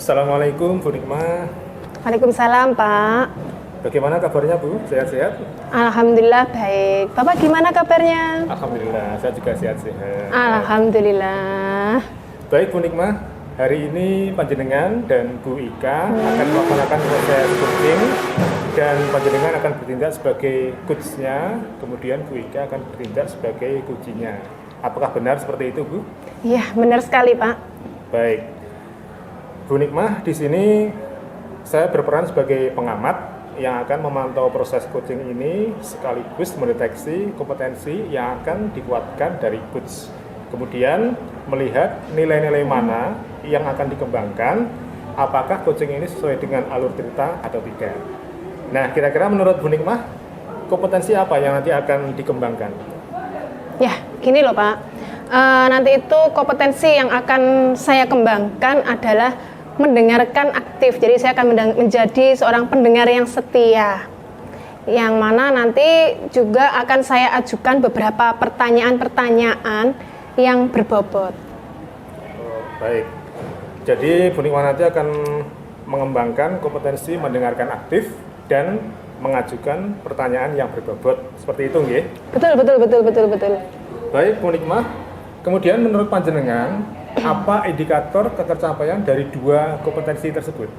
Assalamualaikum Bu Nikmah. Waalaikumsalam, Pak. Bagaimana kabarnya Bu? Sehat-sehat? Alhamdulillah baik. Bapak gimana kabarnya? Alhamdulillah, saya juga sehat-sehat. Alhamdulillah. Baik Bu Nikmah, hari ini Panjenengan dan Bu Ika akan melaksanakan proses coaching dan Panjenengan akan bertindak sebagai coachnya, kemudian Bu Ika akan bertindak sebagai coachinya. Apakah benar seperti itu Bu? Iya, benar sekali, Pak. Baik. Bu Nikmah, di sini saya berperan sebagai pengamat yang akan memantau proses coaching ini sekaligus mendeteksi kompetensi yang akan dikuatkan dari coach. Kemudian melihat nilai-nilai mana yang akan dikembangkan, apakah coaching ini sesuai dengan alur cerita atau tidak. Nah, kira-kira menurut Bu Nikmah, kompetensi apa yang nanti akan dikembangkan? Ya, gini loh, Pak. Nanti itu kompetensi yang akan saya kembangkan adalah mendengarkan aktif. Jadi saya akan menjadi seorang pendengar yang setia. Yang mana nanti juga akan saya ajukan beberapa pertanyaan-pertanyaan yang berbobot. Oh, baik. Jadi Bu Nikmah nanti akan mengembangkan kompetensi mendengarkan aktif dan mengajukan pertanyaan yang berbobot. Seperti itu, nggih? Betul. Baik, Bu Nikmah. Kemudian menurut Panjenengan, apa indikator ketercapaian dari dua kompetensi tersebut?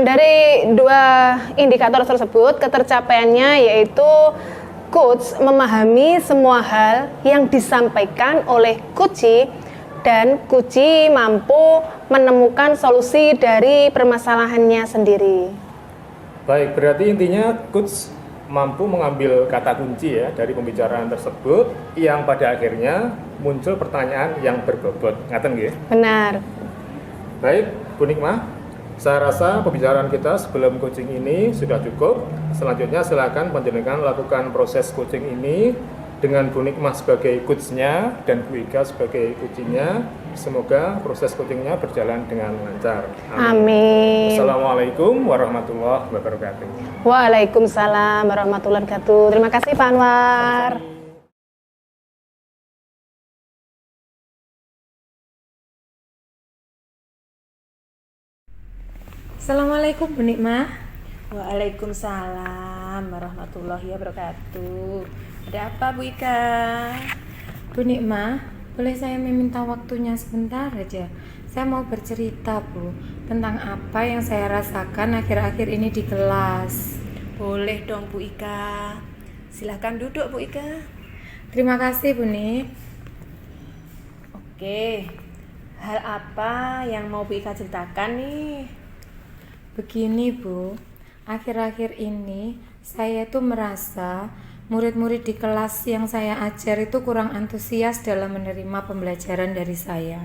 Dari dua indikator tersebut, ketercapaiannya yaitu coach memahami semua hal yang disampaikan oleh coachee dan coachee mampu menemukan solusi dari permasalahannya sendiri. Baik, berarti intinya coach mampu mengambil kata kunci ya dari pembicaraan tersebut yang pada akhirnya muncul pertanyaan yang berbobot. Ngaten nggih? Benar. Baik, Bu Nikmah, saya rasa pembicaraan kita sebelum coaching ini sudah cukup. Selanjutnya silakan panjenengan lakukan proses coaching ini dengan Bu Nikmah sebagai coachnya dan Bu Ika sebagai coachingnya. Semoga proses coachingnya berjalan dengan lancar. Amin. Assalamualaikum warahmatullahi wabarakatuh. Waalaikumsalam warahmatullahi wabarakatuh. Terima kasih Pak Anwar. Assalamualaikum Bu Nikmah. Waalaikumsalam warahmatullahi wabarakatuh. Ada apa Bu Ika? Bu Nikmah, boleh saya meminta waktunya sebentar aja? Saya mau bercerita Bu tentang apa yang saya rasakan akhir-akhir ini di kelas. Boleh dong Bu Ika. Silahkan duduk Bu Ika. Terima kasih Bu Nik. Oke, hal apa yang mau Bu Ika ceritakan nih? Begini Bu, akhir-akhir ini saya tuh merasa murid-murid di kelas yang saya ajar itu kurang antusias dalam menerima pembelajaran dari saya.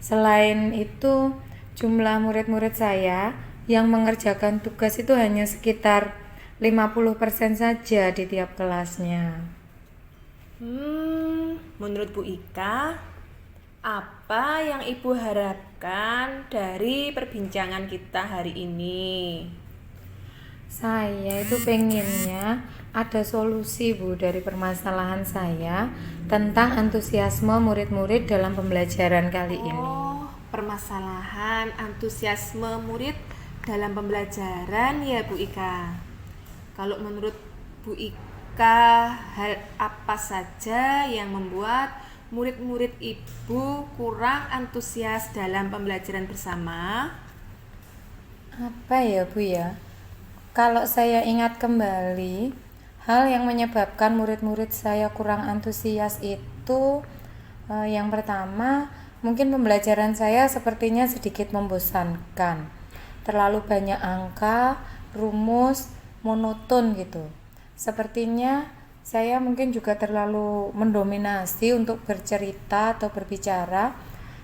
Selain itu, jumlah murid-murid saya yang mengerjakan tugas itu hanya sekitar 50% saja di tiap kelasnya. Menurut Bu Ika, apa yang Ibu harapkan dari perbincangan kita hari ini? Saya itu pengennya ada solusi Bu dari permasalahan saya tentang antusiasme murid-murid dalam pembelajaran kali ini. Oh, permasalahan antusiasme murid dalam pembelajaran ya Bu Ika. Kalau menurut Bu Ika, hal apa saja yang membuat murid-murid Ibu kurang antusias dalam pembelajaran bersama? Apa ya Bu ya? Kalau saya ingat kembali, hal yang menyebabkan murid-murid saya kurang antusias itu yang pertama, mungkin pembelajaran saya sepertinya sedikit membosankan. Terlalu banyak angka, rumus, monoton gitu. Sepertinya saya mungkin juga terlalu mendominasi untuk bercerita atau berbicara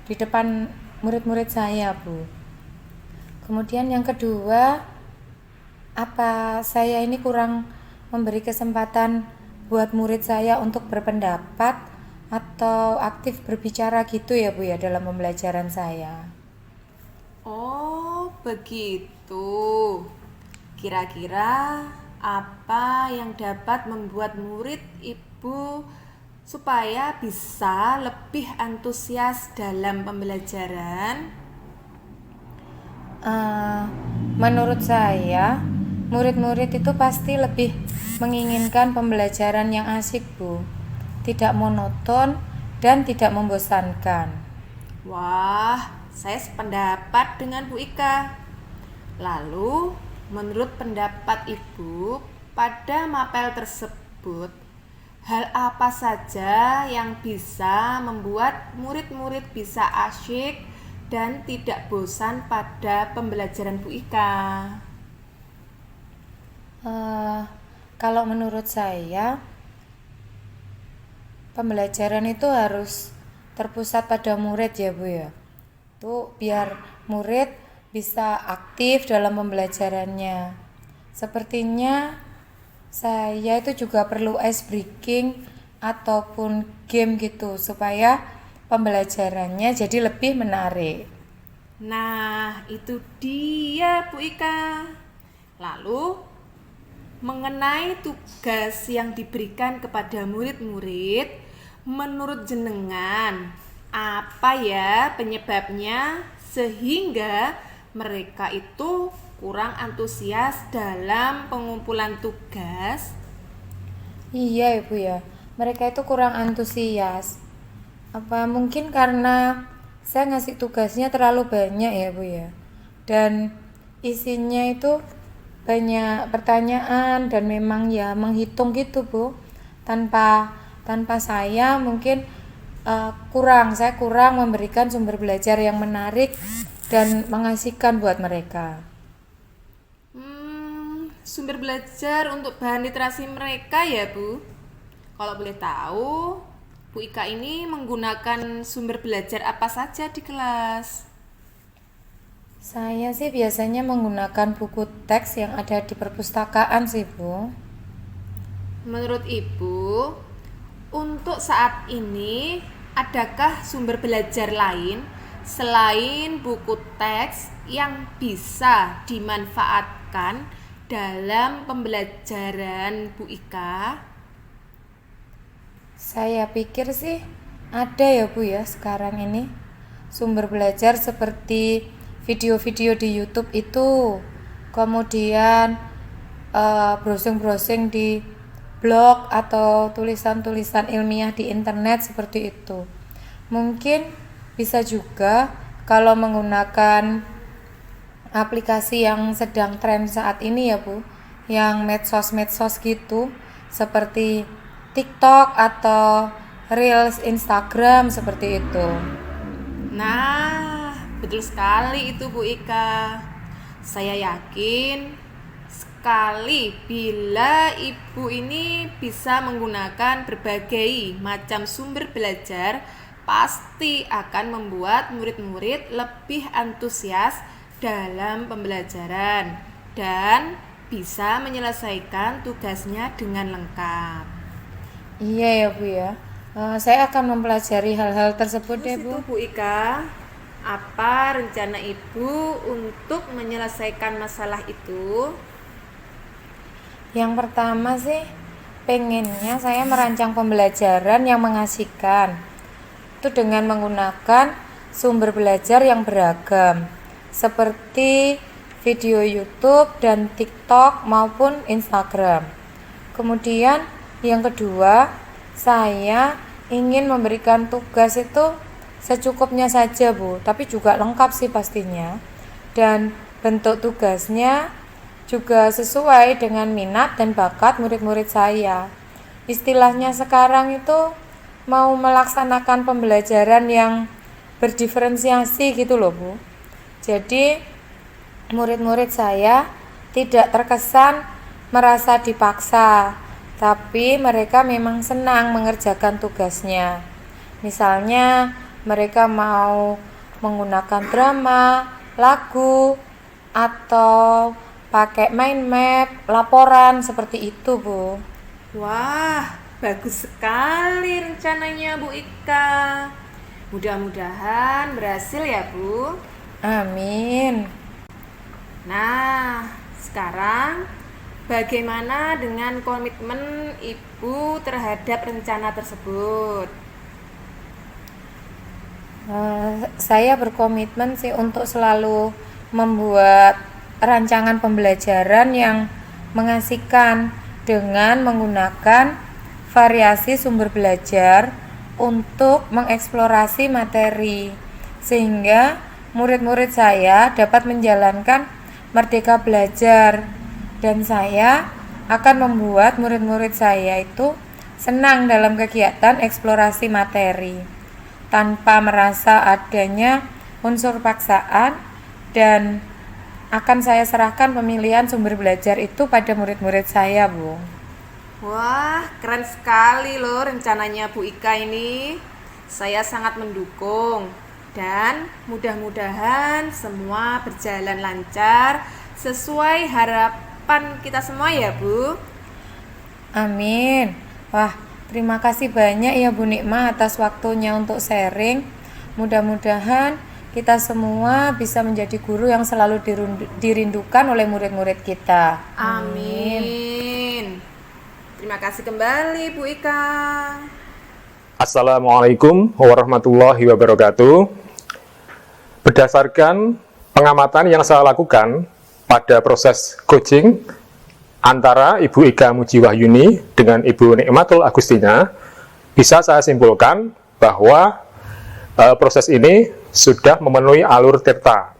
di depan murid-murid saya, Bu. Kemudian yang kedua, apa saya ini kurang memberi kesempatan buat murid saya untuk berpendapat atau aktif berbicara gitu ya Bu ya dalam pembelajaran saya. Oh, begitu. Kira-kira apa yang dapat membuat murid Ibu supaya bisa lebih antusias dalam pembelajaran? Eh, Menurut saya, murid-murid itu pasti lebih menginginkan pembelajaran yang asik, Bu. Tidak monoton dan tidak membosankan. Wah, saya sependapat dengan Bu Ika. Lalu, menurut pendapat Ibu, pada mapel tersebut, hal apa saja yang bisa membuat murid-murid bisa asyik dan tidak bosan pada pembelajaran Bu Ika? Kalau menurut saya, pembelajaran itu harus terpusat pada murid ya Bu ya. Tuh biar murid bisa aktif dalam pembelajarannya. Sepertinya saya itu juga perlu ice breaking ataupun game gitu supaya pembelajarannya jadi lebih menarik. Nah, itu dia Bu Ika. Lalu, mengenai tugas yang diberikan kepada murid-murid, menurut jenengan, apa ya penyebabnya sehingga mereka itu kurang antusias dalam pengumpulan tugas? Iya Ibu ya, mereka itu kurang antusias. Apa mungkin karena saya ngasih tugasnya terlalu banyak ya Bu ya. Dan isinya itu banyak pertanyaan dan memang ya menghitung gitu Bu. Tanpa saya mungkin saya kurang memberikan sumber belajar yang menarik dan mengasihkan buat mereka. Sumber belajar untuk bahan literasi mereka ya Bu? Kalau boleh tahu, Bu Ika ini menggunakan sumber belajar apa saja di kelas? Saya sih biasanya menggunakan buku teks yang ada di perpustakaan sih Bu. Menurut Ibu, untuk saat ini, adakah sumber belajar lain selain buku teks yang bisa dimanfaatkan dalam pembelajaran Bu Ika? Saya pikir sih ada ya Bu ya sekarang ini sumber belajar seperti video-video di YouTube itu, kemudian browsing-browsing di blog atau tulisan-tulisan ilmiah di internet seperti itu. Mungkin bisa juga kalau menggunakan aplikasi yang sedang tren saat ini ya Bu, yang medsos-medsos gitu seperti TikTok atau Reels Instagram seperti itu. Nah, betul sekali itu Bu Ika. Saya yakin sekali bila Ibu ini bisa menggunakan berbagai macam sumber belajar, pasti akan membuat murid-murid lebih antusias dalam pembelajaran dan bisa menyelesaikan tugasnya dengan lengkap. Iya ya Bu ya. Saya akan mempelajari hal-hal tersebut deh Bu. Itu Bu Ika, apa rencana Ibu untuk menyelesaikan masalah itu? Yang pertama sih pengennya saya merancang pembelajaran yang mengasihkan. Itu dengan menggunakan sumber belajar yang beragam seperti video YouTube dan TikTok maupun Instagram. Kemudian yang kedua, saya ingin memberikan tugas itu secukupnya saja Bu, tapi juga lengkap sih pastinya. Dan bentuk tugasnya juga sesuai dengan minat dan bakat murid-murid saya. Istilahnya sekarang itu mau melaksanakan pembelajaran yang berdiferensiasi gitu loh Bu. Jadi murid-murid saya tidak terkesan merasa dipaksa, tapi mereka memang senang mengerjakan tugasnya. Misalnya mereka mau menggunakan drama, lagu, atau pakai mind map, laporan seperti itu Bu. Wah, bagus sekali rencananya Bu Ika. Mudah-mudahan berhasil ya Bu. Amin. Nah, sekarang bagaimana dengan komitmen Ibu terhadap rencana tersebut? Saya berkomitmen sih untuk selalu membuat rancangan pembelajaran yang mengasihkan dengan menggunakan variasi sumber belajar untuk mengeksplorasi materi, sehingga murid-murid saya dapat menjalankan merdeka belajar, dan saya akan membuat murid-murid saya itu senang dalam kegiatan eksplorasi materi tanpa merasa adanya unsur paksaan, dan akan saya serahkan pemilihan sumber belajar itu pada murid-murid saya, Bu. Wah, keren sekali loh rencananya Bu Ika ini. Saya sangat mendukung dan mudah-mudahan semua berjalan lancar sesuai harapan kita semua ya, Bu. Amin. Wah, terima kasih banyak ya Bu Nikmah atas waktunya untuk sharing. Mudah-mudahan kita semua bisa menjadi guru yang selalu dirindukan oleh murid-murid kita. Amin. Terima kasih kembali Bu Ika. Assalamualaikum warahmatullahi wabarakatuh. Berdasarkan pengamatan yang saya lakukan pada proses coaching antara Ibu Ika Mujiwahyuni dengan Ibu Nikmatul Agustina, bisa saya simpulkan bahwa proses ini sudah memenuhi alur tirta.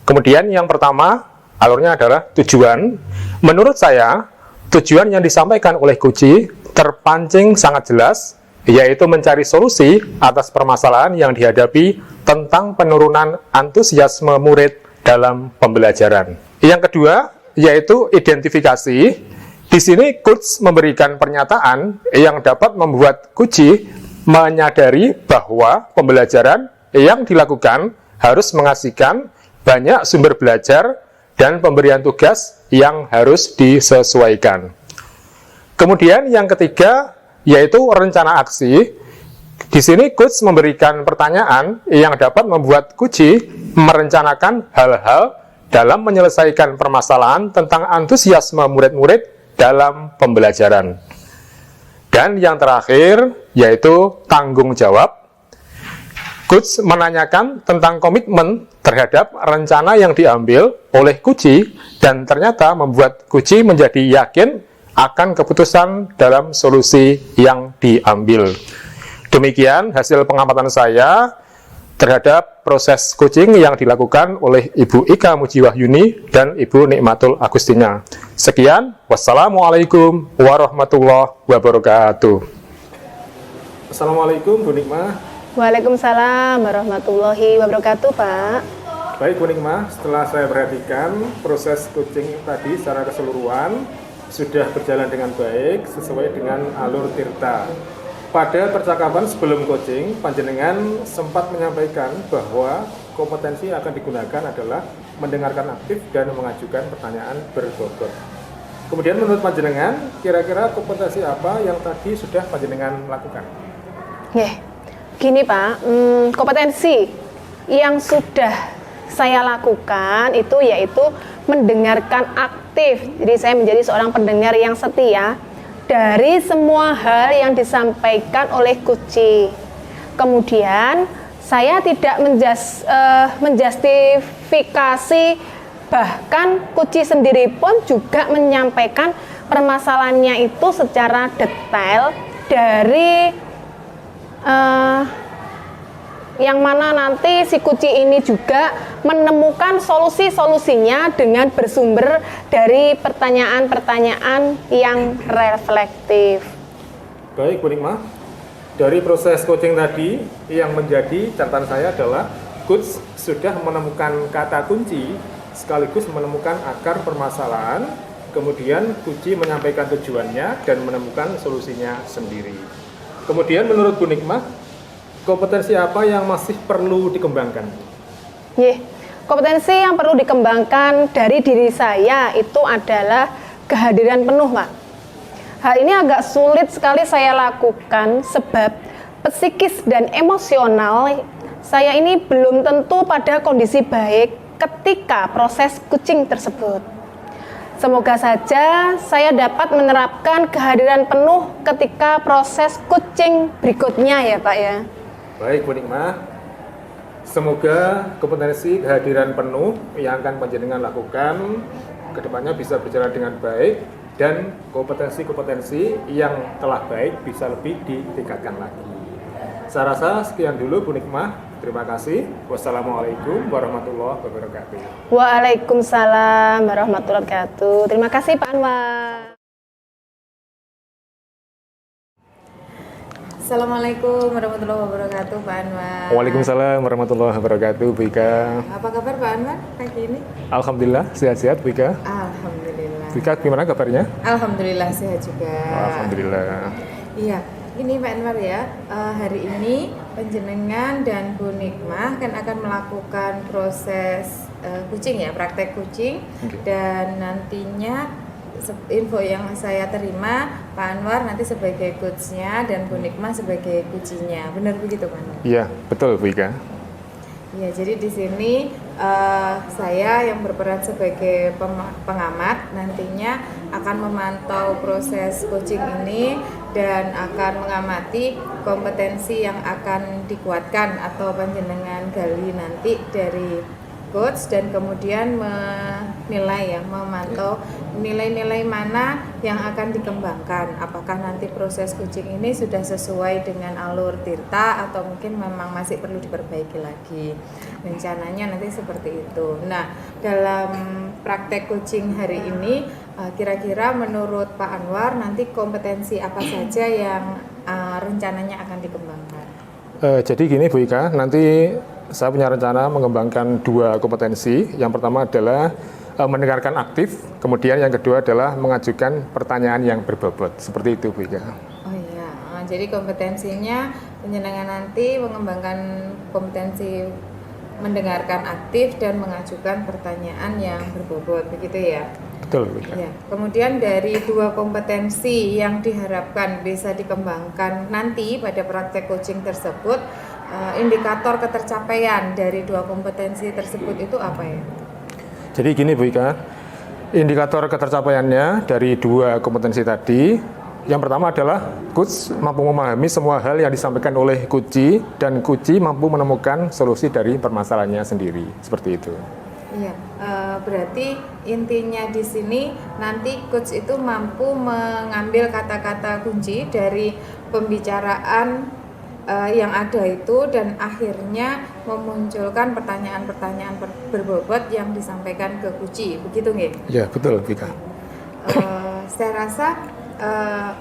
Kemudian yang pertama, alurnya adalah tujuan. Menurut saya, tujuan yang disampaikan oleh Kuci terpancing sangat jelas, yaitu mencari solusi atas permasalahan yang dihadapi tentang penurunan antusiasme murid dalam pembelajaran. Yang kedua, yaitu identifikasi. Di sini Kuci memberikan pernyataan yang dapat membuat Kuci menyadari bahwa pembelajaran yang dilakukan harus mengasihkan banyak sumber belajar dan pemberian tugas yang harus disesuaikan. Kemudian yang ketiga, yaitu rencana aksi. Di sini Kuci memberikan pertanyaan yang dapat membuat Kuci merencanakan hal-hal dalam menyelesaikan permasalahan tentang antusiasme murid-murid dalam pembelajaran. Dan yang terakhir, yaitu tanggung jawab. Kuci menanyakan tentang komitmen terhadap rencana yang diambil oleh Kuci, dan ternyata membuat Kuci menjadi yakin akan keputusan dalam solusi yang diambil. Demikian hasil pengamatan saya terhadap proses coaching yang dilakukan oleh Ibu Ika Mujiwahyuni dan Ibu Nikmatul Agustina. Sekian, wassalamualaikum warahmatullahi wabarakatuh. Assalamualaikum Bu Nikmah. Waalaikumsalam warahmatullahi wabarakatuh, Pak. Baik Bu Nikmah, setelah saya perhatikan proses coaching tadi secara keseluruhan sudah berjalan dengan baik sesuai dengan alur tirta. Pada percakapan sebelum coaching, panjenengan sempat menyampaikan bahwa kompetensi yang akan digunakan adalah mendengarkan aktif dan mengajukan pertanyaan berbobot. Kemudian menurut panjenengan, kira-kira kompetensi apa yang tadi sudah panjenengan lakukan? Gini Pak, kompetensi yang sudah saya lakukan itu yaitu mendengarkan aktif. Jadi saya menjadi seorang pendengar yang setia dari semua hal yang disampaikan oleh Kuci. Kemudian saya tidak menjustifikasi, bahkan Kuci sendiri pun juga menyampaikan permasalahannya itu secara detail dari yang mana nanti si Kuci ini juga menemukan solusi-solusinya dengan bersumber dari pertanyaan-pertanyaan yang reflektif. Baik Bu Nikmah, dari proses coaching tadi yang menjadi catatan saya adalah Coach sudah menemukan kata kunci sekaligus menemukan akar permasalahan, kemudian Kuci menyampaikan tujuannya dan menemukan solusinya sendiri. Kemudian menurut Bu Nikmah, kompetensi apa yang masih perlu dikembangkan? Kompetensi yang perlu dikembangkan dari diri saya itu adalah kehadiran penuh, Pak. Hal ini agak sulit sekali saya lakukan sebab psikis dan emosional saya ini belum tentu pada kondisi baik ketika proses coaching tersebut. Semoga saja saya dapat menerapkan kehadiran penuh ketika proses coaching berikutnya ya Pak ya. Baik Bu Nikmah, Semoga kompetensi kehadiran penuh yang akan panjenengan lakukan kedepannya bisa berjalan dengan baik dan kompetensi-kompetensi yang telah baik bisa lebih ditingkatkan lagi. Saya rasa sekian dulu Bu Nikmah. Terima kasih. Wassalamualaikum warahmatullahi wabarakatuh. Waalaikumsalam warahmatullahi wabarakatuh. Terima kasih Pak Anwar. Assalamualaikum warahmatullahi wabarakatuh Pak Anwar. Waalaikumsalam warahmatullahi wabarakatuh, Bu Ika. Apa kabar Pak Anwar pagi ini? Alhamdulillah sehat-sehat, Bu Ika. Alhamdulillah. Bu Ika gimana kabarnya? Alhamdulillah sehat juga. Alhamdulillah. Iya, ini Pak Anwar ya. Hari ini panjenengan dan Bu Nikmah kan akan melakukan proses kucing ya, praktek kucing. Oke. Dan nantinya info yang saya terima, Pak Anwar nanti sebagai coachnya dan Bu Nikmah sebagai kucinya. Benar begitu Pak Anwar? Iya, betul Bu Ika. Ya, jadi di sini saya yang berperan sebagai pengamat nantinya akan memantau proses coaching ini dan akan mengamati kompetensi yang akan dikuatkan atau panjenengan gali nanti dari coach dan kemudian menilai ya, memantau nilai-nilai mana yang akan dikembangkan. Apakah nanti proses coaching ini sudah sesuai dengan alur Tirta atau mungkin memang masih perlu diperbaiki lagi. Rencananya nanti seperti itu. Nah, dalam praktek coaching hari ini kira-kira menurut Pak Anwar nanti kompetensi apa saja yang rencananya akan dikembangkan? Jadi gini Bu Ika, nanti saya punya rencana mengembangkan 2 kompetensi. Yang pertama adalah mendengarkan aktif, kemudian yang kedua adalah mengajukan pertanyaan yang berbobot. Seperti itu Bu Ika. Oh iya, jadi kompetensinya panjenengan nanti mengembangkan kompetensi mendengarkan aktif dan mengajukan pertanyaan yang berbobot, begitu ya? Betul Bu Ika. Ya. Kemudian dari 2 kompetensi yang diharapkan bisa dikembangkan nanti pada praktek coaching tersebut, indikator ketercapaian dari 2 kompetensi tersebut itu apa ya? Jadi gini Bu Ika, indikator ketercapaiannya dari 2 kompetensi tadi, yang pertama adalah coach mampu memahami semua hal yang disampaikan oleh kuci dan kuci mampu menemukan solusi dari permasalahannya sendiri, seperti itu. Iya, berarti intinya di sini nanti coach itu mampu mengambil kata-kata kunci dari pembicaraan yang ada itu dan akhirnya memunculkan pertanyaan-pertanyaan berbobot yang disampaikan ke kuci, begitu nggih? Ya betul Vika. Saya rasa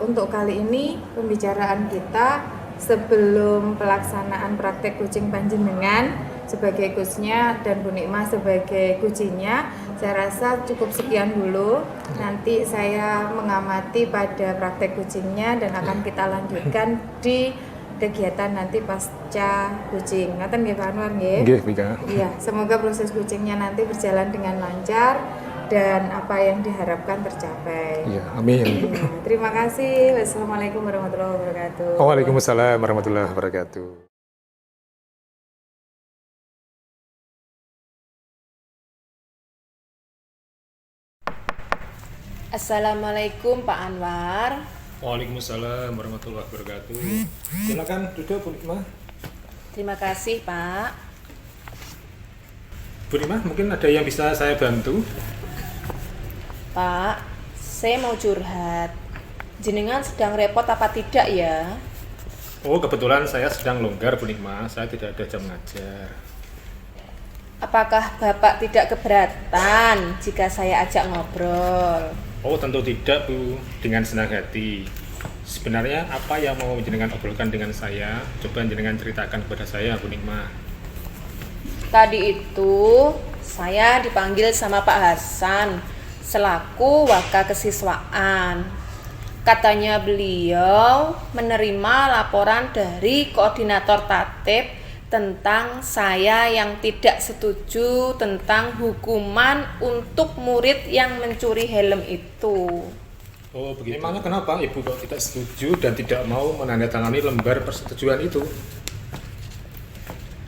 untuk kali ini pembicaraan kita sebelum pelaksanaan praktek kucing panjenengan sebagai coachnya dan Bu Nikmah sebagai kucinya, saya rasa cukup sekian dulu. Nanti saya mengamati pada praktek kucingnya dan akan kita lanjutkan di kegiatan nanti pasca kucing. Ngaten nggih Pak Anwar nggih? Nggih, Vika. Iya, semoga proses kucingnya nanti berjalan dengan lancar dan apa yang diharapkan tercapai. Iya, amin. Ya, terima kasih. Wassalamualaikum warahmatullahi wabarakatuh. Waalaikumsalam warahmatullahi wabarakatuh. Assalamualaikum Pak Anwar. Waalaikumsalam warahmatullahi wabarakatuh. Silakan duduk Bu Nikmah. Terima kasih Pak. Bu Nikmah, mungkin ada yang bisa saya bantu? Pak, saya mau curhat. Jenengan sedang repot apa tidak ya? Oh, kebetulan saya sedang longgar Bu Nikmah. Saya tidak ada jam ngajar. Apakah Bapak tidak keberatan jika saya ajak ngobrol? Oh, tentu tidak Bu, dengan senang hati. Sebenarnya apa yang mau jenengan obrolkan dengan saya? Coba jenengan ceritakan kepada saya Bu Nikmah. Tadi itu saya dipanggil sama Pak Hasan selaku waka kesiswaan. Katanya beliau menerima laporan dari koordinator tatib tentang saya yang tidak setuju tentang hukuman untuk murid yang mencuri helm itu. Oh begitu. Memangnya kenapa Ibu kok tidak setuju dan tidak mau menandatangani lembar persetujuan itu?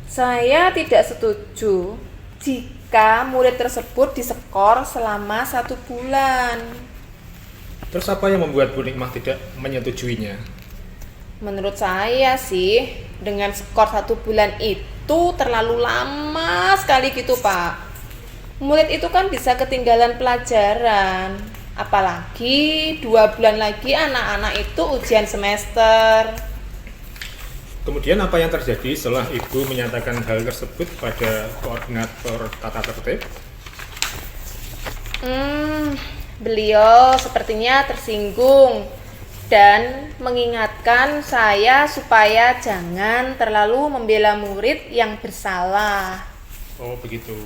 Saya tidak setuju jika murid tersebut diskor selama 1 bulan. Terus apa yang membuat Bu Nikmah tidak menyetujuinya? Menurut saya sih, dengan skor 1 bulan itu terlalu lama sekali gitu Pak. Murid itu kan bisa ketinggalan pelajaran. Apalagi 2 bulan lagi anak-anak itu ujian semester. Kemudian apa yang terjadi setelah Ibu menyatakan hal tersebut pada koordinator tata tertib? Beliau sepertinya tersinggung dan mengingatkan saya supaya jangan terlalu membela murid yang bersalah. Oh begitu.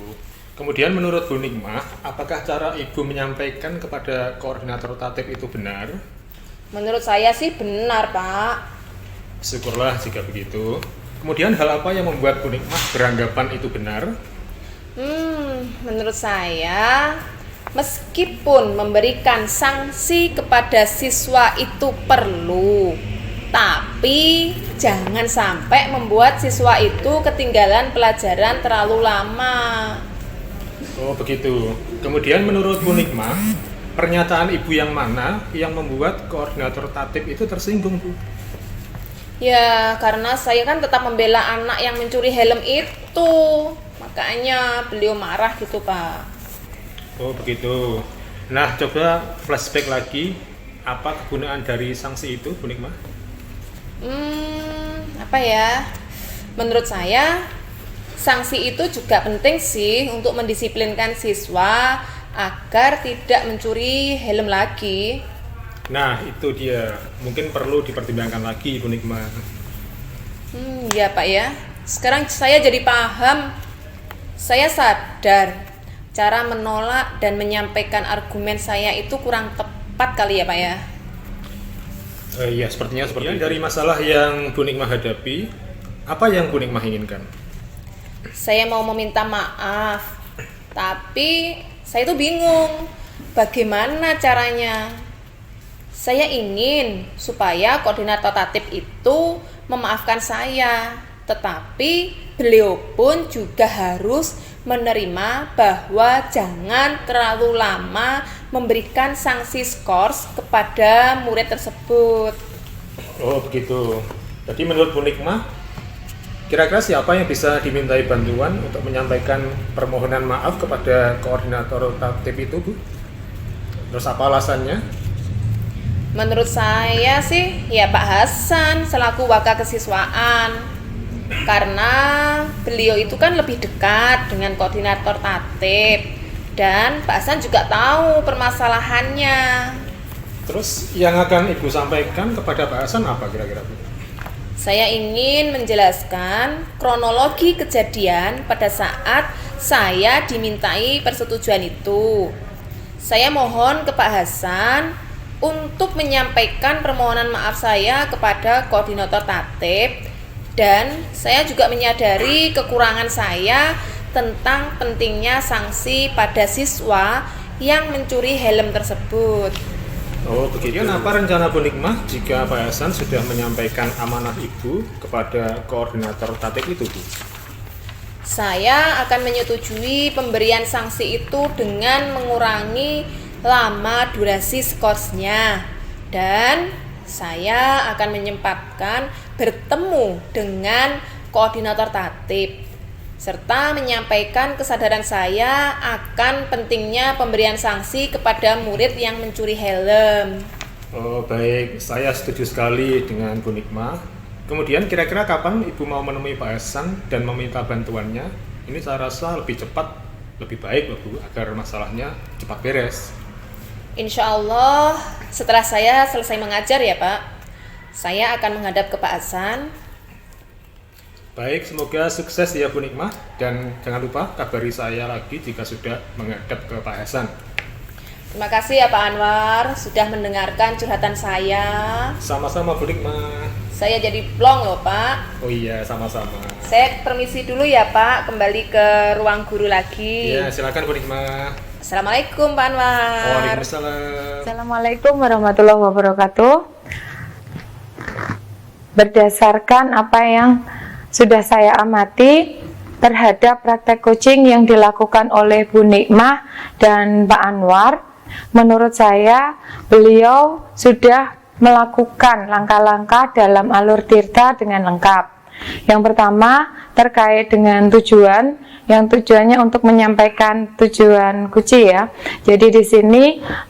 Kemudian menurut Bu Nikmah, apakah cara Ibu menyampaikan kepada koordinator tatip itu benar? Menurut saya sih benar, Pak. Syukurlah jika begitu. Kemudian hal apa yang membuat Bu Nikmah beranggapan itu benar? Menurut saya, meskipun memberikan sanksi kepada siswa itu perlu, tapi jangan sampai membuat siswa itu ketinggalan pelajaran terlalu lama. Oh begitu. Kemudian menurut Bu Nikmah, pernyataan Ibu yang mana yang membuat koordinator tatip itu tersinggung, Bu? Ya, karena saya kan tetap membela anak yang mencuri helm itu. Makanya beliau marah gitu, Pak. Oh begitu. Nah coba flashback lagi, apa kegunaan dari sanksi itu, Bu Nikmah? Apa ya? Menurut saya, sanksi itu juga penting sih untuk mendisiplinkan siswa agar tidak mencuri helm lagi. Nah itu dia, mungkin perlu dipertimbangkan lagi, Bu Nikmah. Ya Pak ya. Sekarang saya jadi paham. Saya sadar cara menolak dan menyampaikan argumen saya itu kurang tepat kali ya Pak ya. Iya, sepertinya seperti itu. Dari masalah yang Bu Nikmah hadapi, apa yang Bu Nikmah inginkan? Saya mau meminta maaf, tapi saya itu bingung bagaimana caranya. Saya ingin supaya koordinator tatip itu memaafkan saya, tetapi beliau pun juga harus menerima bahwa jangan terlalu lama memberikan sanksi skors kepada murid tersebut. Oh begitu. Jadi menurut Bu Nikmah, kira-kira siapa yang bisa dimintai bantuan untuk menyampaikan permohonan maaf kepada koordinator tatip itu, Bu? Terus apa alasannya? Menurut saya sih ya Pak Hasan selaku wakil kesiswaan, karena beliau itu kan lebih dekat dengan koordinator tatip dan Pak Hasan juga tahu permasalahannya. Terus yang akan Ibu sampaikan kepada Pak Hasan apa kira-kira, Bu? Saya ingin menjelaskan kronologi kejadian pada saat saya dimintai persetujuan itu. Saya mohon ke Pak Hasan untuk menyampaikan permohonan maaf saya kepada koordinator tatip, dan saya juga menyadari kekurangan saya tentang pentingnya sanksi pada siswa yang mencuri helm tersebut. Oh begitu. Kemudian apa rencana Bu Nikmah jika Pak Hasan sudah menyampaikan amanah Ibu kepada koordinator tatip itu, Bu? Saya akan menyetujui pemberian sanksi itu dengan mengurangi lama durasi skorsnya, dan saya akan menyempatkan bertemu dengan koordinator tatip serta menyampaikan kesadaran saya akan pentingnya pemberian sanksi kepada murid yang mencuri helm. Oh baik, saya setuju sekali dengan Bu Nikmah. Kemudian kira-kira kapan Ibu mau menemui Pak Hasan dan meminta bantuannya? Ini saya rasa lebih cepat, lebih baik loh Bu, agar masalahnya cepat beres. Insya Allah setelah saya selesai mengajar ya Pak, saya akan menghadap ke Pak Hasan. Baik, semoga sukses ya Bu Nikmah, dan jangan lupa kabari saya lagi jika sudah menghadap ke Pak Hasan. Terima kasih ya Pak Anwar sudah mendengarkan curhatan saya. Sama-sama Bu Nikmah. Saya jadi plong loh Pak. Oh iya, sama-sama. Saya permisi dulu ya Pak, kembali ke ruang guru lagi. Ya, silakan Bu Nikmah. Assalamualaikum Pak Anwar. Waalaikumsalam. Assalamualaikum warahmatullahi wabarakatuh. Berdasarkan apa yang sudah saya amati terhadap praktek coaching yang dilakukan oleh Bu Nikmah dan Pak Anwar, menurut saya beliau sudah melakukan langkah-langkah dalam alur tirta dengan lengkap. Yang pertama terkait dengan tujuan, yang tujuannya untuk menyampaikan tujuan Guci ya. Jadi di sini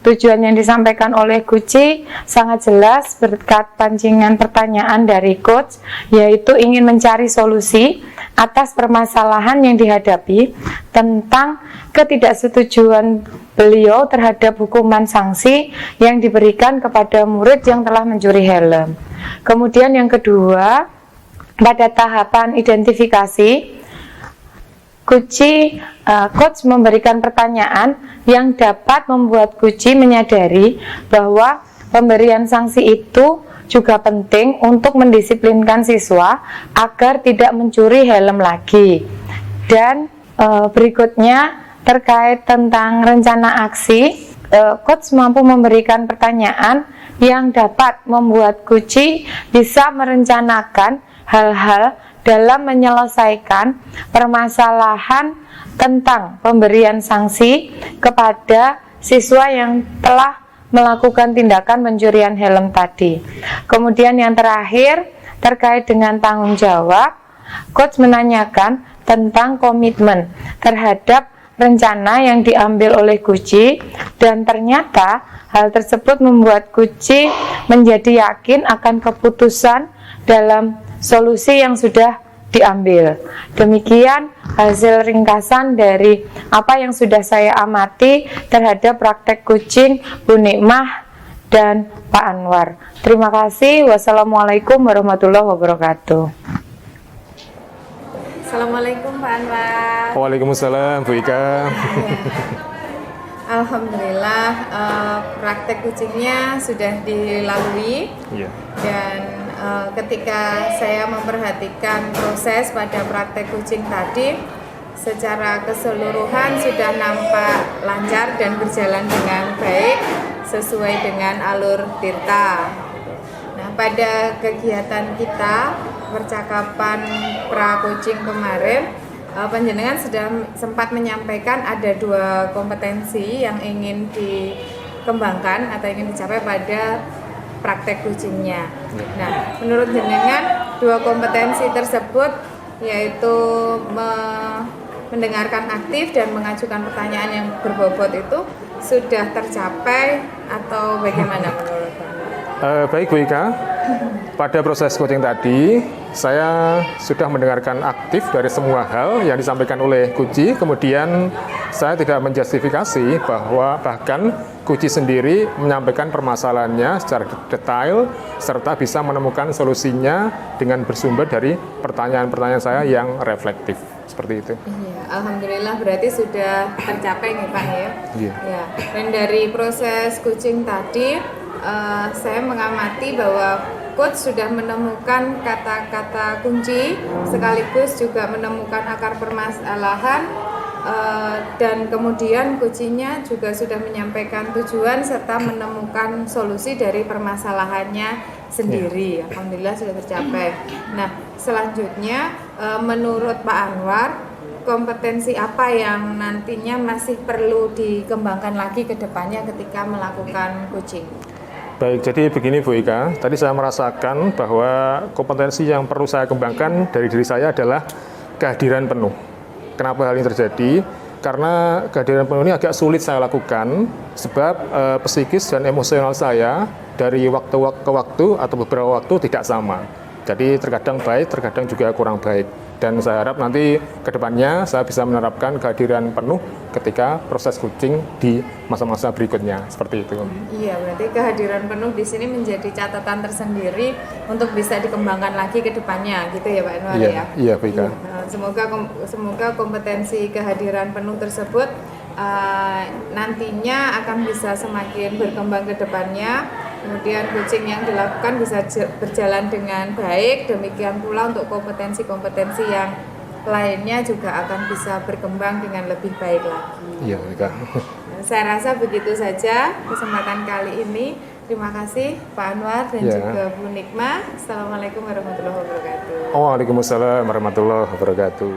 tujuan yang disampaikan oleh Guci sangat jelas berkat pancingan pertanyaan dari coach, yaitu ingin mencari solusi atas permasalahan yang dihadapi tentang ketidaksetujuan beliau terhadap hukuman sanksi yang diberikan kepada murid yang telah mencuri helm. Kemudian yang kedua, pada tahapan identifikasi, coach memberikan pertanyaan yang dapat membuat Guci menyadari bahwa pemberian sanksi itu juga penting untuk mendisiplinkan siswa agar tidak mencuri helm lagi. Dan berikutnya terkait tentang rencana aksi, coach mampu memberikan pertanyaan yang dapat membuat Guci bisa merencanakan hal-hal dalam menyelesaikan permasalahan tentang pemberian sanksi kepada siswa yang telah melakukan tindakan pencurian helm tadi. Kemudian yang terakhir terkait dengan tanggung jawab, coach menanyakan tentang komitmen terhadap rencana yang diambil oleh Guci, dan ternyata hal tersebut membuat Guci menjadi yakin akan keputusan dalam solusi yang sudah diambil. Demikian hasil ringkasan dari apa yang sudah saya amati terhadap praktek coaching Bu Nikmah dan Pak Anwar. Terima kasih. Wassalamualaikum warahmatullahi wabarakatuh. Assalamualaikum Pak Anwar. Waalaikumsalam Bu Ika. Alhamdulillah praktek kucingnya sudah dilalui. Iya. Dan ketika saya memperhatikan proses pada praktek kucing tadi, secara keseluruhan sudah nampak lancar dan berjalan dengan baik sesuai dengan alur tirta. Nah, pada kegiatan kita percakapan pra coaching kemarin, panjenengan sudah sempat menyampaikan ada 2 kompetensi yang ingin dikembangkan atau ingin dicapai pada praktek coachingnya. Nah, menurut jenengan 2 kompetensi tersebut yaitu mendengarkan aktif dan mengajukan pertanyaan yang berbobot itu sudah tercapai atau bagaimana menurut Anda? Baik Bu Ika, pada proses coaching tadi saya sudah mendengarkan aktif dari semua hal yang disampaikan oleh Guci, kemudian saya tidak menjustifikasi bahwa bahkan Guci sendiri menyampaikan permasalahannya secara detail serta bisa menemukan solusinya dengan bersumber dari pertanyaan-pertanyaan saya yang reflektif seperti itu. Iya, alhamdulillah berarti sudah tercapai nih Pak ya. Iya. Ya, dan dari proses coaching tadi saya mengamati bahwa coach sudah menemukan kata-kata kunci sekaligus juga menemukan akar permasalahan. Dan kemudian coachingnya juga sudah menyampaikan tujuan serta menemukan solusi dari permasalahannya sendiri. Alhamdulillah sudah tercapai. Nah, selanjutnya menurut Pak Anwar, kompetensi apa yang nantinya masih perlu dikembangkan lagi ke depannya ketika melakukan coaching? Baik, jadi begini Bu Ika, tadi saya merasakan bahwa kompetensi yang perlu saya kembangkan dari diri saya adalah kehadiran penuh. Kenapa hal ini terjadi? Karena kehadiran penuh ini agak sulit saya lakukan sebab psikis dan emosional saya dari waktu ke waktu atau beberapa waktu tidak sama. Jadi terkadang baik, terkadang juga kurang baik. Dan saya harap nanti ke depannya saya bisa menerapkan kehadiran penuh ketika proses coaching di masa-masa berikutnya, seperti itu. Iya, berarti kehadiran penuh di sini menjadi catatan tersendiri untuk bisa dikembangkan lagi ke depannya, gitu ya Pak Anwar ya? Iya, Pak Ika. Semoga kompetensi kehadiran penuh tersebut nantinya akan bisa semakin berkembang ke depannya. Kemudian coaching yang dilakukan bisa berjalan dengan baik, demikian pula untuk kompetensi-kompetensi yang lainnya juga akan bisa berkembang dengan lebih baik lagi. Iya, Ika. Saya rasa begitu saja kesempatan kali ini. Terima kasih Pak Anwar dan juga Bu Nikmah. Assalamualaikum warahmatullahi wabarakatuh. Waalaikumsalam warahmatullahi wabarakatuh.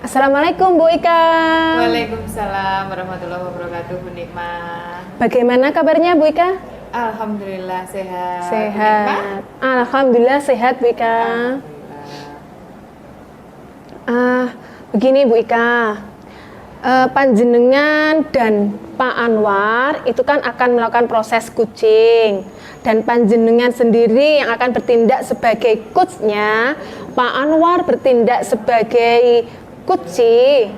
Assalamualaikum Bu Ika. Waalaikumsalam warahmatullahi wabarakatuh, Bu Nikma. Bagaimana kabarnya Bu Ika? Alhamdulillah sehat. Bu Nikma? Sehat. Alhamdulillah sehat Bu Ika. Begini Bu Ika, panjenengan dan Pak Anwar itu kan akan melakukan proses coaching, dan panjenengan sendiri yang akan bertindak sebagai coachnya, Pak Anwar bertindak sebagai coachee.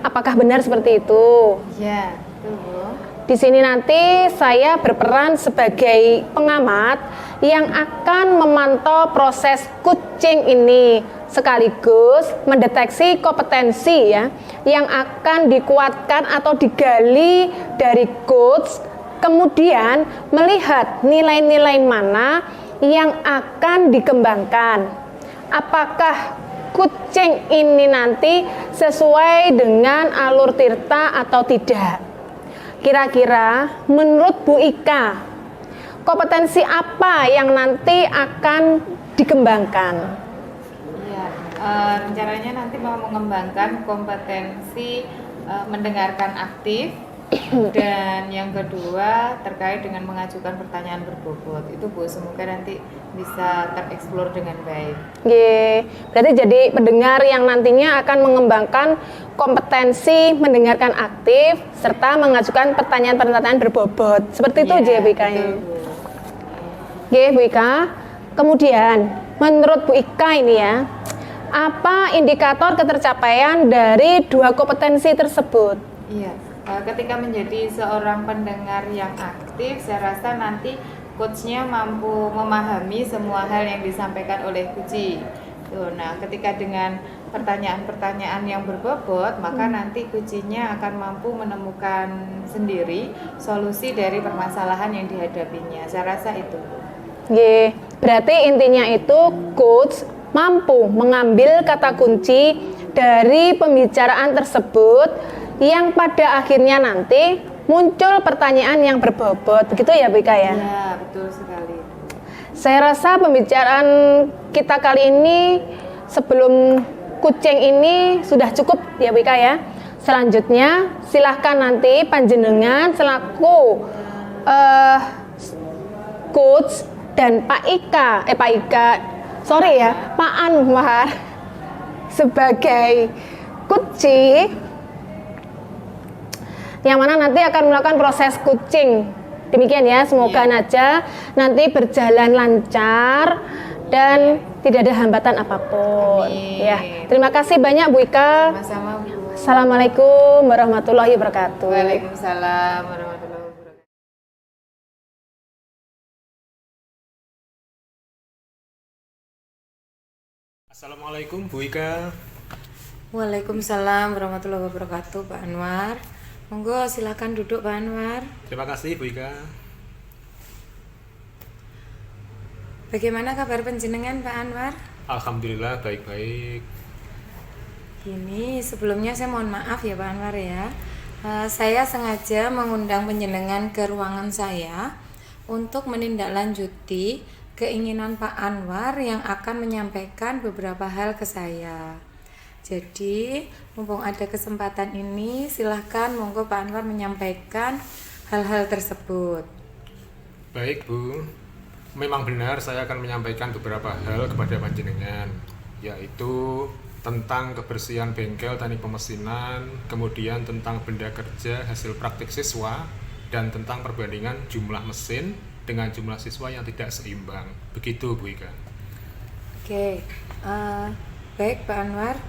Apakah benar seperti itu? Ya, betul Bu. Di sini nanti saya berperan sebagai pengamat yang akan memantau proses coaching ini, sekaligus mendeteksi kompetensi ya yang akan dikuatkan atau digali dari coach, kemudian melihat nilai-nilai mana yang akan dikembangkan. Apakah coaching ini nanti sesuai dengan alur tirta atau tidak? Kira-kira menurut Bu Ika, kompetensi apa yang nanti akan dikembangkan? Ya, rencananya nanti mau mengembangkan kompetensi mendengarkan aktif, dan yang kedua terkait dengan mengajukan pertanyaan berbobot. Itu Bu, semoga nanti bisa tereksplor dengan baik. Berarti jadi pendengar yang nantinya akan mengembangkan kompetensi mendengarkan aktif serta mengajukan pertanyaan-pertanyaan berbobot. Seperti itu aja Bu Ika. Betul, Bu. Bu Ika. Kemudian menurut Bu Ika ini ya, apa indikator ketercapaian dari dua kompetensi tersebut? Iya, ketika menjadi seorang pendengar yang aktif, saya rasa nanti coachnya mampu memahami semua hal yang disampaikan oleh coachee. Nah, ketika dengan pertanyaan-pertanyaan yang berbobot, maka nanti coachee-nya akan mampu menemukan sendiri solusi dari permasalahan yang dihadapinya. Saya rasa itu. Berarti intinya itu coach mampu mengambil kata kunci dari pembicaraan tersebut yang pada akhirnya nanti muncul pertanyaan yang berbobot. Begitu ya Bu Ika ya? Ya, betul sekali. Saya rasa pembicaraan kita kali ini sebelum coaching ini sudah cukup ya Bu Ika ya. Selanjutnya silahkan nanti panjenengan selaku coach dan Pak Anwar sebagai coachee yang mana nanti akan melakukan proses coaching. Demikian ya, semoga aja nanti berjalan lancar dan tidak ada hambatan apapun. Amin. Ya, terima kasih banyak Bu Ika. Sama-sama Bu. Assalamualaikum warahmatullahi wabarakatuh. Waalaikumsalam warahmatullahi wabarakatuh. Assalamualaikum Bu Ika. Waalaikumsalam warahmatullahi wabarakatuh, Pak Anwar. Monggo silakan duduk Pak Anwar. Terima kasih Bu Ika. Bagaimana kabar penjenengan Pak Anwar? Alhamdulillah baik-baik. Ini sebelumnya saya mohon maaf ya Pak Anwar ya. Saya sengaja mengundang penjenengan ke ruangan saya untuk menindaklanjuti keinginan Pak Anwar yang akan menyampaikan beberapa hal ke saya. Jadi, mumpung ada kesempatan ini, silahkan monggo Pak Anwar menyampaikan hal-hal tersebut. Baik Bu, memang benar saya akan menyampaikan beberapa hal kepada panjenengan, yaitu tentang kebersihan bengkel teknik pemesinan, kemudian tentang benda kerja hasil praktik siswa, dan tentang perbandingan jumlah mesin dengan jumlah siswa yang tidak seimbang. Begitu Bu Ika. Oke, baik Pak Anwar.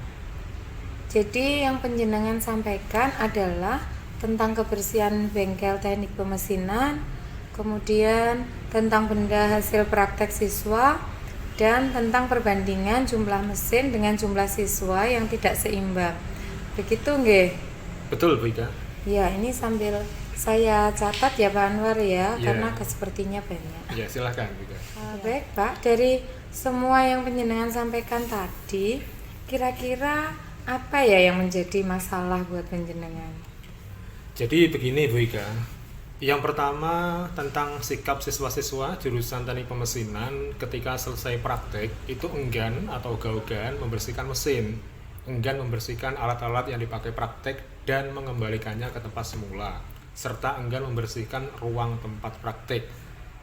Jadi yang penjenengan sampaikan adalah tentang kebersihan bengkel teknik pemesinan, kemudian tentang benda hasil praktek siswa, dan tentang perbandingan jumlah mesin dengan jumlah siswa yang tidak seimbang. Begitu nggih? Betul Bu Ika. Ya, ini sambil saya catat ya Pak Anwar ya, Ya. karena sepertinya banyak. Ya, silahkan Bu Ika. Baik Pak, dari semua yang penjenengan sampaikan tadi, kira-kira apa ya yang menjadi masalah buat penjenengan? Jadi begini Bu Ika, yang pertama tentang sikap siswa-siswa jurusan teknik pemesinan ketika selesai praktek itu enggan atau ogah-ogahan membersihkan mesin. enggan membersihkan alat-alat yang dipakai praktek dan mengembalikannya ke tempat semula, serta enggan membersihkan ruang tempat praktek.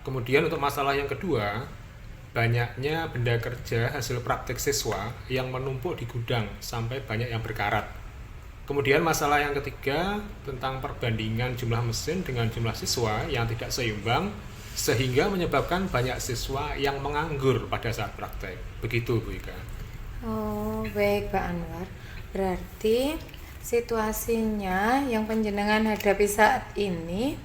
Kemudian untuk masalah yang kedua, banyaknya benda kerja hasil praktek siswa yang menumpuk di gudang sampai banyak yang berkarat. Kemudian masalah yang ketiga tentang perbandingan jumlah mesin dengan jumlah siswa yang tidak seimbang sehingga menyebabkan banyak siswa yang menganggur pada saat praktek. Begitu Bu Ika. Oh, baik Pak Anwar. Berarti situasinya yang panjenengan hadapi saat ini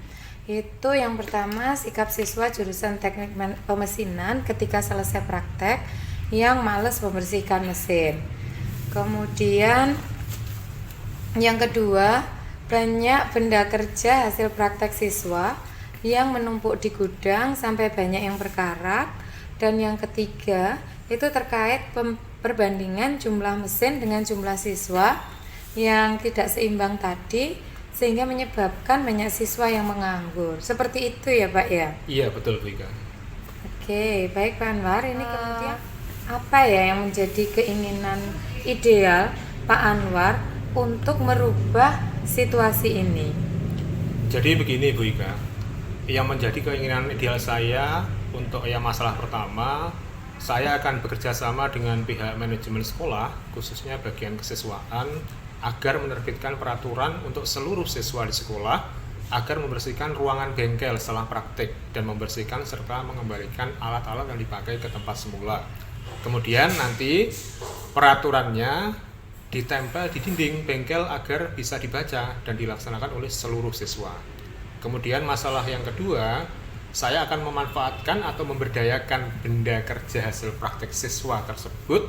itu yang pertama sikap siswa jurusan teknik pemesinan ketika selesai praktek yang malas membersihkan mesin. Kemudian yang kedua, banyak benda kerja hasil praktek siswa yang menumpuk di gudang sampai banyak yang berkarat. Dan yang ketiga, itu terkait perbandingan jumlah mesin dengan jumlah siswa yang tidak seimbang tadi sehingga menyebabkan banyak siswa yang menganggur. Seperti itu ya Pak ya? Iya betul Bu Ika. Oke, baik Pak Anwar. Ini kemudian apa ya yang menjadi keinginan ideal Pak Anwar untuk merubah situasi ini? Jadi begini Bu Ika, yang menjadi keinginan ideal saya untuk yang masalah pertama, saya akan bekerja sama dengan pihak manajemen sekolah, khususnya bagian kesiswaan, agar menerbitkan peraturan untuk seluruh siswa di sekolah agar membersihkan ruangan bengkel setelah praktik dan membersihkan serta mengembalikan alat-alat yang dipakai ke tempat semula. Kemudian nanti peraturannya ditempel di dinding bengkel agar bisa dibaca dan dilaksanakan oleh seluruh siswa. Kemudian masalah yang kedua, saya akan memanfaatkan atau memberdayakan benda kerja hasil praktek siswa tersebut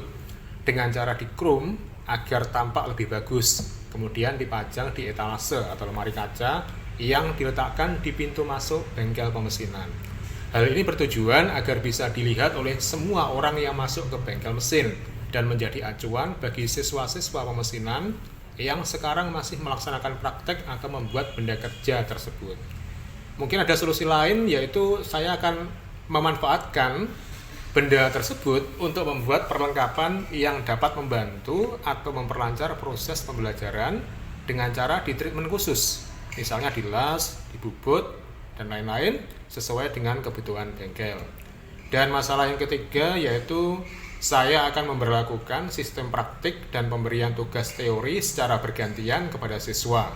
dengan cara dikrum agar tampak lebih bagus. Kemudian dipajang di etalase atau lemari kaca yang diletakkan di pintu masuk bengkel pemesinan. Hal ini bertujuan agar bisa dilihat oleh semua orang yang masuk ke bengkel mesin dan menjadi acuan bagi siswa-siswa pemesinan yang sekarang masih melaksanakan praktek atau membuat benda kerja tersebut. Mungkin ada solusi lain, yaitu saya akan memanfaatkan benda tersebut untuk membuat perlengkapan yang dapat membantu atau memperlancar proses pembelajaran dengan cara di treatment khusus, misalnya dilas, dibubut, dan lain-lain sesuai dengan kebutuhan bengkel. Dan masalah yang ketiga yaitu saya akan memberlakukan sistem praktik dan pemberian tugas teori secara bergantian kepada siswa.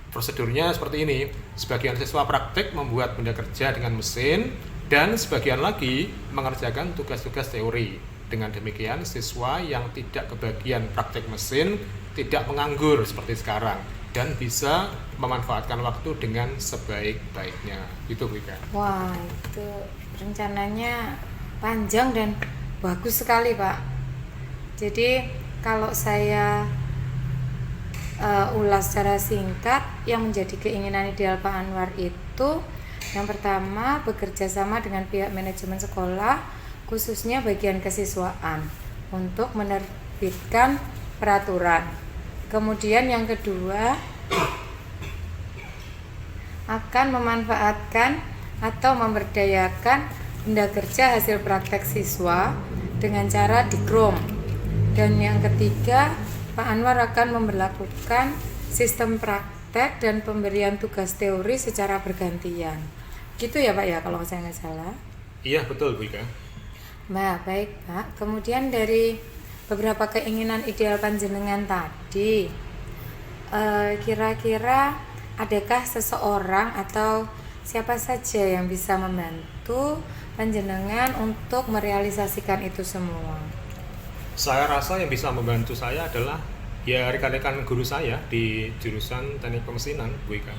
Prosedurnya seperti ini, sebagian siswa praktik membuat benda kerja dengan mesin, dan sebagian lagi mengerjakan tugas-tugas teori. Dengan demikian, siswa yang tidak kebagian praktik mesin tidak menganggur seperti sekarang, dan bisa memanfaatkan waktu dengan sebaik-baiknya. Itu Bu Ika. Wah, itu rencananya panjang dan bagus sekali Pak. Jadi kalau saya ulas secara singkat, yang menjadi keinginan ideal Pak Anwar itu yang pertama bekerja sama dengan pihak manajemen sekolah, khususnya bagian kesiswaan, untuk menerbitkan peraturan. Kemudian yang kedua, akan memanfaatkan atau memberdayakan benda kerja hasil praktek siswa dengan cara dikrom. Dan yang ketiga, Pak Anwar akan memberlakukan sistem praktek dan pemberian tugas teori secara bergantian. Gitu ya Pak ya, kalau saya nggak salah? Iya betul Bu Ika. Nah, baik Pak. Kemudian dari beberapa keinginan ideal panjenengan tadi, kira-kira adakah seseorang atau siapa saja yang bisa membantu panjenengan untuk merealisasikan itu semua? Saya rasa yang bisa membantu saya adalah ya rekan-rekan guru saya di jurusan teknik pemesinan Bu Ika.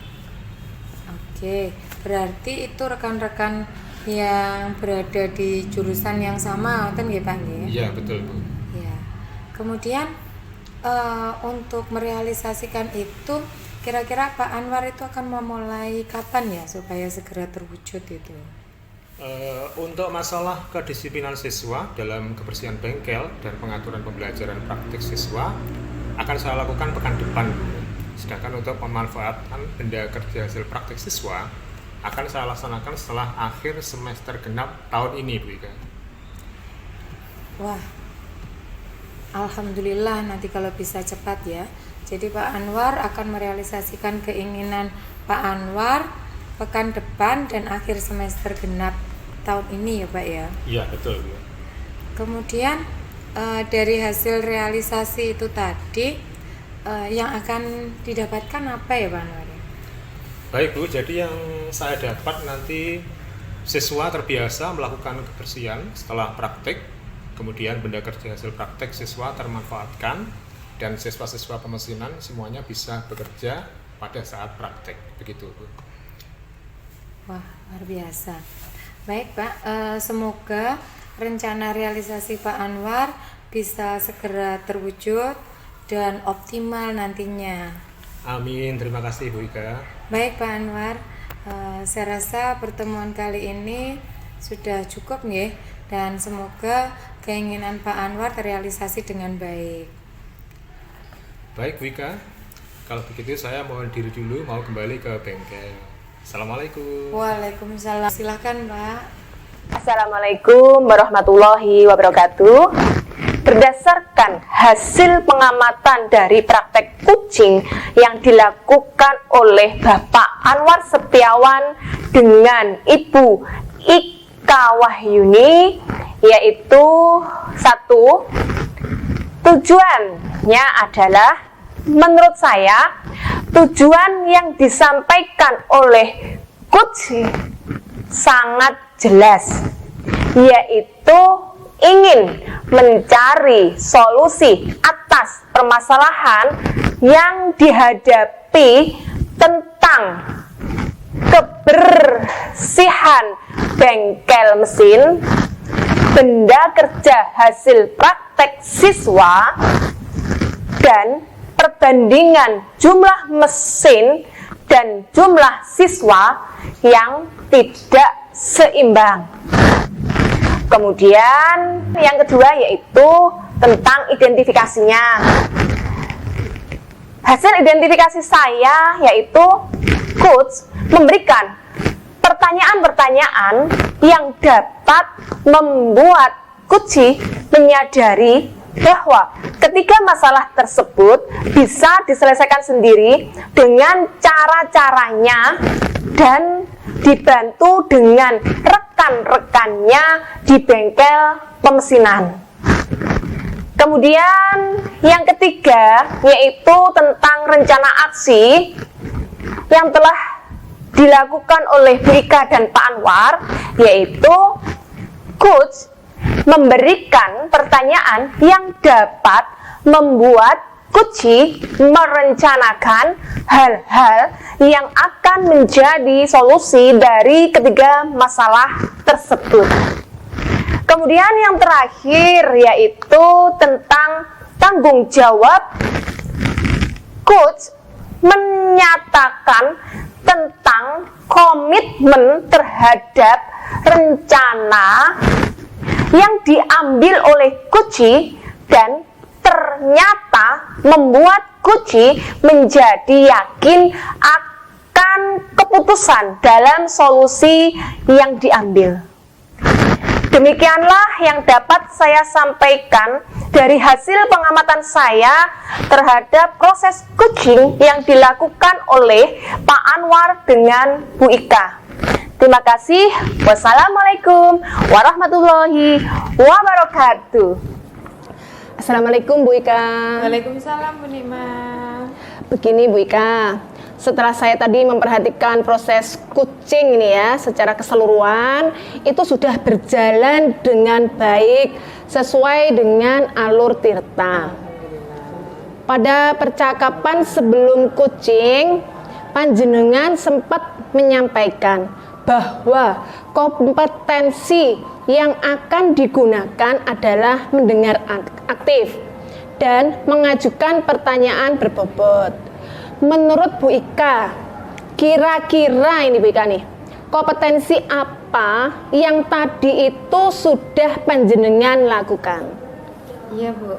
Oke, berarti itu rekan-rekan yang berada di jurusan yang sama, kan nggih Pak nggih? Iya betul Bu. Ya. Kemudian untuk merealisasikan itu, kira-kira Pak Anwar itu akan memulai kapan ya supaya segera terwujud itu? Untuk masalah kedisiplinan siswa dalam kebersihan bengkel dan pengaturan pembelajaran praktik siswa akan saya lakukan pekan depan. Sedangkan untuk pemanfaatan benda kerja hasil praktik siswa akan saya laksanakan setelah akhir semester genap tahun ini Bu Ika. Wah, Alhamdulillah nanti kalau bisa cepat ya. Jadi Pak Anwar akan merealisasikan keinginan Pak Anwar pekan depan dan akhir semester genap tahun ini ya Pak ya. Iya, betul, Bu. Kemudian dari hasil realisasi itu tadi yang akan didapatkan apa ya Pak Anwar? Baik, Bu. Jadi yang saya dapat nanti siswa terbiasa melakukan kebersihan setelah praktik. Kemudian benda kerja hasil praktek siswa termanfaatkan dan siswa-siswa pemesinan semuanya bisa bekerja pada saat praktek. Begitu, Bu. Wah, luar biasa. Baik Pak, semoga rencana realisasi Pak Anwar bisa segera terwujud dan optimal nantinya. Amin, terima kasih Bu Ika. Baik Pak Anwar, saya rasa pertemuan kali ini sudah cukup nih, dan semoga keinginan Pak Anwar terrealisasi dengan baik. Baik Bu Ika, kalau begitu saya mohon diri dulu, mau kembali ke bengkel. Assalamualaikum. Waalaikumsalam. Silahkan Pak. Assalamualaikum warahmatullahi wabarakatuh. Berdasarkan hasil pengamatan dari praktek kucing yang dilakukan oleh Bapak Anwar Setiawan dengan Ibu Ika Wahyuni, yaitu 1. Tujuannya adalah, menurut saya, tujuan yang disampaikan oleh Coach sangat jelas, yaitu ingin mencari solusi atas permasalahan yang dihadapi tentang kebersihan bengkel mesin, benda kerja hasil praktek siswa, dan perbandingan jumlah mesin dan jumlah siswa yang tidak seimbang. Kemudian yang kedua yaitu tentang identifikasinya. Hasil identifikasi saya yaitu Coach memberikan pertanyaan-pertanyaan yang dapat membuat Coach menyadari bahwa ketika masalah tersebut bisa diselesaikan sendiri dengan cara-caranya dan dibantu dengan rekan-rekannya di bengkel pemesinan. Kemudian yang ketiga yaitu tentang rencana aksi yang telah dilakukan oleh Bu Ika dan Pak Anwar, yaitu Coach memberikan pertanyaan yang dapat membuat Kuci merencanakan hal-hal yang akan menjadi solusi dari ketiga masalah tersebut. Kemudian yang terakhir yaitu tentang tanggung jawab. Coach menyatakan tentang komitmen terhadap rencana yang diambil oleh Kuci dan ternyata membuat Kuci menjadi yakin akan keputusan dalam solusi yang diambil. Demikianlah yang dapat saya sampaikan dari hasil pengamatan saya terhadap proses coaching yang dilakukan oleh Pak Anwar dengan Bu Ika. Terima kasih. Wassalamualaikum warahmatullahi wabarakatuh. Assalamualaikum Bu Ika. Waalaikumsalam Bu Nikma. Begini Bu Ika, setelah saya tadi memperhatikan proses coaching ini ya secara keseluruhan, itu sudah berjalan dengan baik sesuai dengan alur Tirta. Pada percakapan sebelum coaching, panjenengan sempat menyampaikan bahwa kompetensi yang akan digunakan adalah mendengar aktif dan mengajukan pertanyaan berbobot. Menurut Bu Ika, kira-kira ini Bu Ika nih, kompetensi apa yang tadi itu sudah panjenengan lakukan? Iya Bu,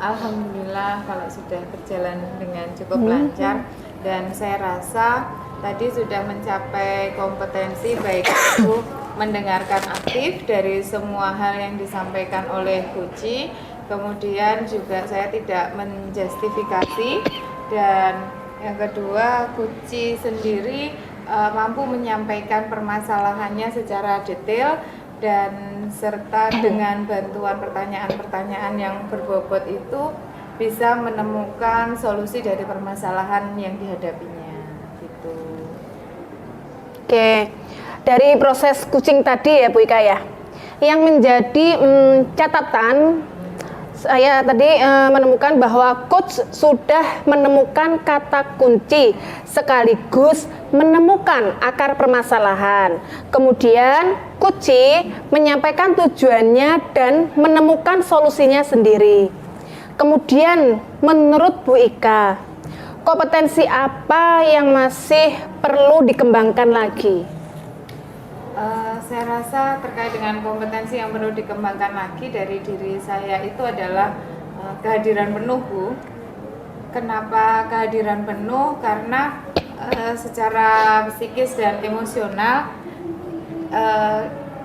alhamdulillah kalau sudah berjalan dengan cukup lancar, dan saya rasa tadi sudah mencapai kompetensi baik itu mendengarkan aktif dari semua hal yang disampaikan oleh Kuci, kemudian juga saya tidak menjustifikasi, dan yang kedua Kuci sendiri mampu menyampaikan permasalahannya secara detail dan serta dengan bantuan pertanyaan-pertanyaan yang berbobot itu bisa menemukan solusi dari permasalahan yang dihadapinya gitu. Oke, dari proses kucing tadi ya Bu Ika ya, yang menjadi catatan saya tadi menemukan bahwa coach sudah menemukan kata kunci sekaligus menemukan akar permasalahan. Kemudian Kuci menyampaikan tujuannya dan menemukan solusinya sendiri. Kemudian menurut Bu Ika, kompetensi apa yang masih perlu dikembangkan lagi? Saya rasa terkait dengan kompetensi yang perlu dikembangkan lagi dari diri saya itu adalah kehadiran penuh, Bu. Kenapa kehadiran penuh? Karena secara psikis dan emosional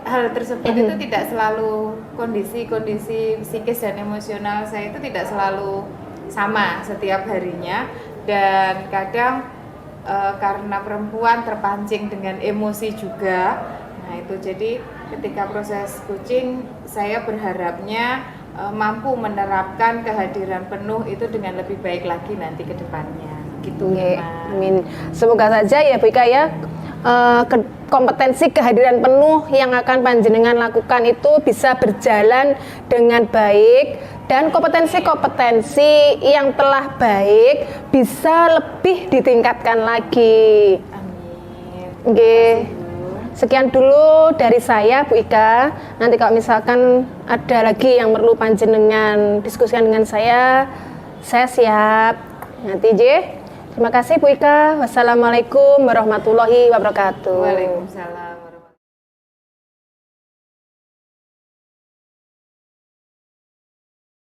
hal tersebut itu tidak selalu, kondisi-kondisi psikis dan emosional saya itu tidak selalu sama setiap harinya, dan kadang karena perempuan terpancing dengan emosi juga. Nah itu, jadi ketika proses coaching saya berharapnya mampu menerapkan kehadiran penuh itu dengan lebih baik lagi nanti ke depannya gitu. Amin. Semoga saja ya Bu Ika ya, kompetensi kehadiran penuh yang akan panjenengan lakukan itu bisa berjalan dengan baik, dan kompetensi-kompetensi yang telah baik bisa lebih ditingkatkan lagi. Amin. Oke. Sekian dulu dari saya Bu Ika. Nanti kalau misalkan ada lagi yang perlu panjenengan diskusikan dengan saya siap. Nanti Terima kasih Bu Ika. Wassalamualaikum warahmatullahi wabarakatuh. Waalaikumsalam.